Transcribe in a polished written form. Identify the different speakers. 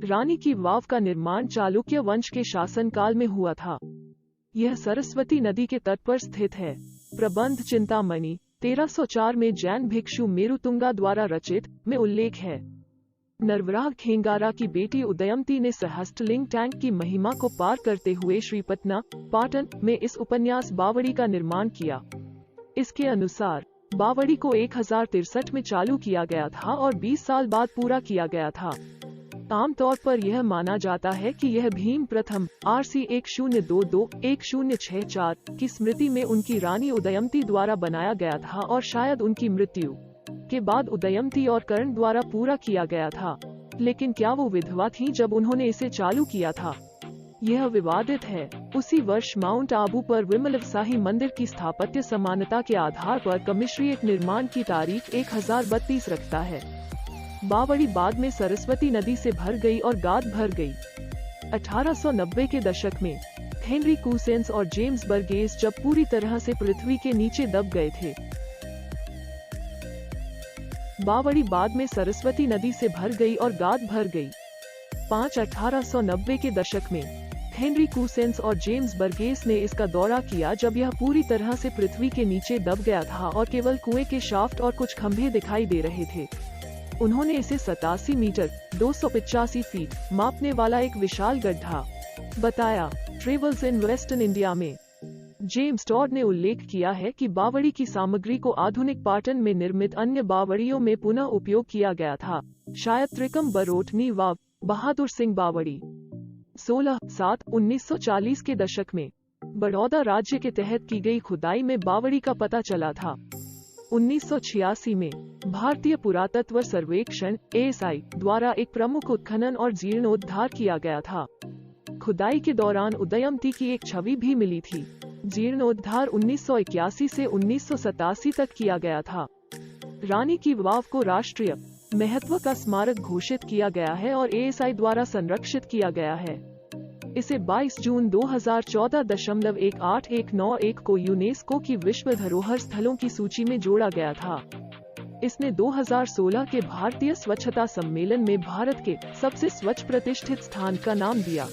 Speaker 1: रानी की वाव का निर्माण चालुक्य वंश के शासनकाल में हुआ था। यह सरस्वती नदी के तट पर स्थित है। प्रबंध चिंतामणि 1304 में जैन भिक्षु मेरुतुंगा द्वारा रचित में उल्लेख है। नरवराह खेंगारा की बेटी उदयमती ने सहस्त्रलिंग टैंक की महिमा को पार करते हुए श्रीपटना, पाटन में इस उपन्यास बावड़ी का निर्माण किया। इसके अनुसार बावड़ी को 1063 में चालू किया गया था और 20 साल बाद पूरा किया गया था। आमतौर पर यह माना जाता है कि यह भीम प्रथम RC 1022-1064 की स्मृति में उनकी रानी उदयमती द्वारा बनाया गया था और शायद उनकी मृत्यु के बाद उदयमती और कर्ण द्वारा पूरा किया गया था। लेकिन क्या वो विधवा थीं जब उन्होंने इसे चालू किया था? यह विवादित है। उसी वर्ष माउंट आबू पर विमलशाही मंदिर की स्थापत्य समानता के आधार पर कमिश्री निर्माण की तारीख 1032 रखता है। बावड़ी बाद में सरस्वती नदी से भर गई और गाद भर गई। 1890 के दशक में हेनरी कूसेंस और जेम्स बर्गेस जब पूरी तरह से पृथ्वी के नीचे दब गए थे। बावड़ी बाद में सरस्वती नदी से भर गई और गाद भर गई। 1890 के दशक में हेनरी कूसेंस और जेम्स बर्गेस ने इसका दौरा किया जब यह पूरी तरह से पृथ्वी के नीचे दब गया था और केवल कुएं के शाफ्ट और कुछ खंभे दिखाई दे रहे थे। उन्होंने इसे 87 मीटर 285 फीट मापने वाला एक विशाल गड्ढा बताया। ट्रेवल्स इन वेस्टर्न इंडिया में जेम्स टॉड ने उल्लेख किया है कि बावड़ी की सामग्री को आधुनिक पाटन में निर्मित अन्य बावड़ियों में पुनः उपयोग किया गया था, शायद त्रिकम बरोटनी वाव, बहादुर सिंह बावड़ी। 16/7/1940 के दशक में बड़ौदा राज्य के तहत की गई खुदाई में बावड़ी का पता चला था। 1986 में भारतीय पुरातत्व सर्वेक्षण ASI द्वारा एक प्रमुख उत्खनन और जीर्णोद्धार किया गया था। खुदाई के दौरान उदयमती की एक छवि भी मिली थी। जीर्णोद्धार 1981 से 1987 तक किया गया था। रानी की वाव को राष्ट्रीय महत्व का स्मारक घोषित किया गया है और ASI द्वारा संरक्षित किया गया है। इसे 22 जून 2014.1891 को यूनेस्को की विश्व धरोहर स्थलों की सूची में जोड़ा गया था। इसने 2016 के भारतीय स्वच्छता सम्मेलन में भारत के सबसे स्वच्छ प्रतिष्ठित स्थान का नाम दिया।